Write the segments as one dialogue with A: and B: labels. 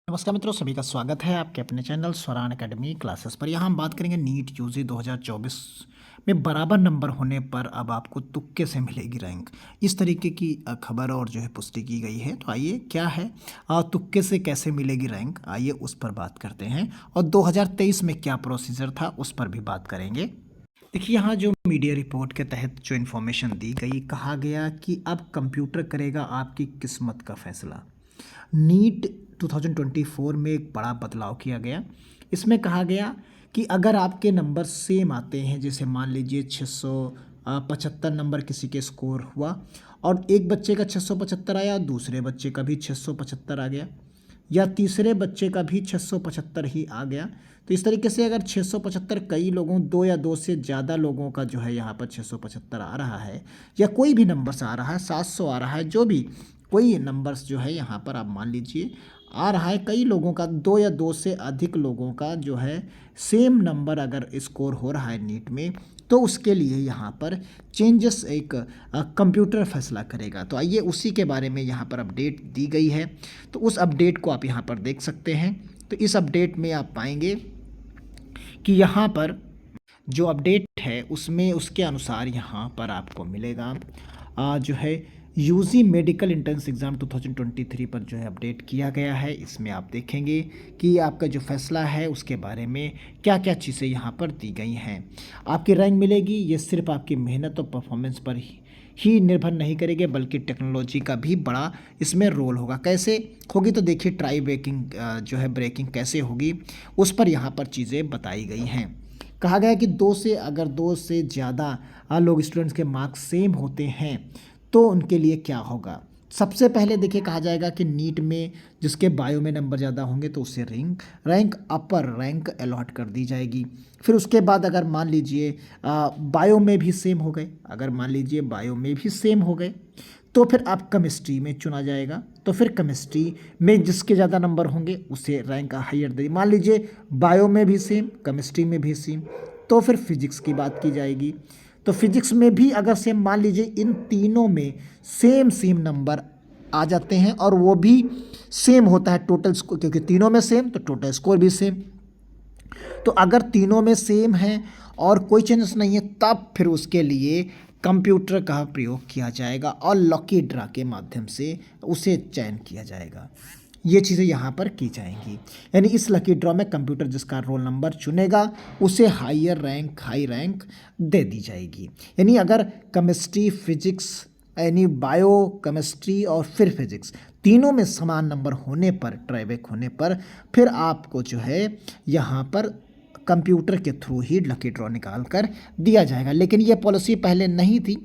A: नमस्कार मित्रों, सभी का स्वागत है आपके अपने चैनल स्वरान एकेडमी क्लासेस पर। यहाँ हम बात करेंगे नीट यूजी 2024 में बराबर नंबर होने पर अब आपको तुक्के से मिलेगी रैंक। इस तरीके की खबर और जो है पुष्टि की गई है। तो आइए क्या है तुक्के से कैसे मिलेगी रैंक, आइए उस पर बात करते हैं। और 2023 में क्या प्रोसीजर था उस पर भी बात करेंगे। देखिए, यहाँ जो मीडिया रिपोर्ट के तहत जो इन्फॉर्मेशन दी गई, कहा गया कि अब कंप्यूटर करेगा आपकी किस्मत का फैसला। नीट 2024 में एक बड़ा बदलाव किया गया। इसमें कहा गया कि अगर आपके नंबर सेम आते हैं, जैसे मान लीजिए 675 नंबर किसी के स्कोर हुआ और एक बच्चे का 675 आया, दूसरे बच्चे का भी 675 आ गया, या तीसरे बच्चे का भी 675 ही आ गया। तो इस तरीके से अगर 675 कई लोगों, दो या दो से ज़्यादा लोगों का जो है यहाँ पर 675 आ रहा है, या कोई भी नंबर से आ रहा है, 700 आ रहा है, जो भी कोई नंबर्स जो है यहाँ पर आप मान लीजिए आ रहा है, कई लोगों का, दो या दो से अधिक लोगों का जो है सेम नंबर अगर स्कोर हो रहा है नीट में, तो उसके लिए यहाँ पर चेंजेस एक कंप्यूटर फैसला करेगा। तो आइए उसी के बारे में यहाँ पर अपडेट दी गई है। तो उस अपडेट को आप यहाँ पर देख सकते हैं। तो इस अपडेट में आप पाएंगे कि यहाँ पर जो अपडेट है उसमें उसके अनुसार यहाँ पर आपको मिलेगा जो है यूजी मेडिकल एंट्रेंस एग्ज़ाम 2023 पर जो है अपडेट किया गया है। इसमें आप देखेंगे कि आपका जो फैसला है उसके बारे में क्या क्या चीज़ें यहाँ पर दी गई हैं। आपकी रैंक मिलेगी, ये सिर्फ आपकी मेहनत और परफॉर्मेंस पर ही निर्भर नहीं करेगी, बल्कि टेक्नोलॉजी का भी बड़ा इसमें रोल होगा। कैसे होगी तो देखिए, ट्राई ब्रेकिंग जो है ब्रेकिंग कैसे होगी उस पर यहाँ पर चीज़ें बताई गई हैं। कहा गया कि अगर दो से ज़्यादा लोग स्टूडेंट्स के मार्क्स सेम होते हैं तो उनके लिए क्या होगा। सबसे पहले देखिए, कहा जाएगा कि नीट में जिसके बायो में नंबर ज़्यादा होंगे तो उसे रैंक अपर रैंक अलॉट कर दी जाएगी। फिर उसके बाद अगर मान लीजिए बायो में भी सेम हो गए, तो फिर आप केमिस्ट्री में चुना जाएगा। तो फिर केमिस्ट्री में जिसके ज़्यादा नंबर होंगे उसे रैंक हायर दे। मान लीजिए बायो में भी सेम, केमिस्ट्री में भी सेम, तो फिर फिजिक्स की बात की जाएगी। तो फिजिक्स में भी अगर सेम, मान लीजिए इन तीनों में सेम नंबर आ जाते हैं और वो भी सेम होता है टोटल स्कोर, क्योंकि तीनों में सेम तो टोटल स्कोर भी सेम। तो अगर तीनों में सेम है और कोई चेंजेस नहीं है, तब फिर उसके लिए कंप्यूटर का प्रयोग किया जाएगा और लकी ड्रा के माध्यम से उसे चयन किया जाएगा। ये चीज़ें यहाँ पर की जाएंगी। यानी इस लकी ड्रॉ में कंप्यूटर जिसका रोल नंबर चुनेगा उसे हाई रैंक दे दी जाएगी। यानी अगर केमिस्ट्री, फिजिक्स, यानी बायो, केमिस्ट्री और फिर फिजिक्स तीनों में समान नंबर होने पर, ट्राईबैक होने पर, फिर आपको जो है यहाँ पर कंप्यूटर के थ्रू ही लकी ड्रॉ निकाल कर दिया जाएगा। लेकिन ये पॉलिसी पहले नहीं थी।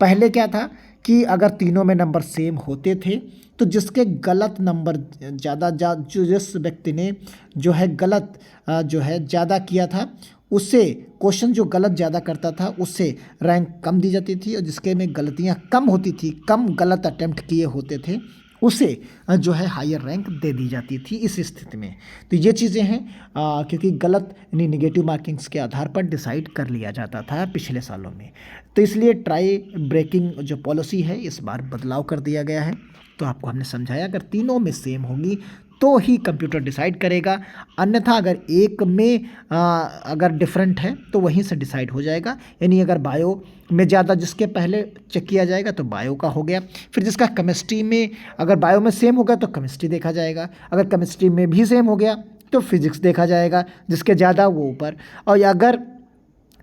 A: पहले क्या था कि अगर तीनों में नंबर सेम होते थे तो जिसके गलत नंबर जिस व्यक्ति ने जो है गलत जो है ज़्यादा किया था, उससे क्वेश्चन जो गलत ज़्यादा करता था उससे रैंक कम दी जाती थी, और जिसके में गलतियां कम होती थी, कम गलत अटेम्प्ट किए होते थे, उसे जो है हायर रैंक दे दी जाती थी इस स्थिति में। तो ये चीज़ें हैं क्योंकि गलत यानी निगेटिव मार्किंग्स के आधार पर डिसाइड कर लिया जाता था पिछले सालों में। तो इसलिए ट्राई ब्रेकिंग जो पॉलिसी है इस बार बदलाव कर दिया गया है। तो आपको हमने समझाया, अगर तीनों में सेम होगी तो ही कंप्यूटर डिसाइड करेगा, अन्यथा अगर एक में अगर डिफरेंट है तो वहीं से डिसाइड हो जाएगा। यानी अगर बायो में ज़्यादा जिसके पहले चेक किया जाएगा तो बायो का हो गया। फिर जिसका केमिस्ट्री में, अगर बायो में सेम हो गया तो केमिस्ट्री देखा जाएगा, अगर केमिस्ट्री में भी सेम हो गया तो फिजिक्स देखा जाएगा, जिसके ज़्यादा वो ऊपर। और अगर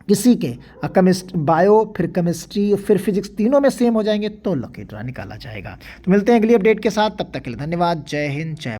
A: किसी के बायो, फिर केमिस्ट्री, फिर फिजिक्स तीनों में सेम हो जाएंगे तो लकी ड्रा निकाला जाएगा। तो मिलते हैं अगली अपडेट के साथ, तब तक के लिए धन्यवाद। जय हिंद, जय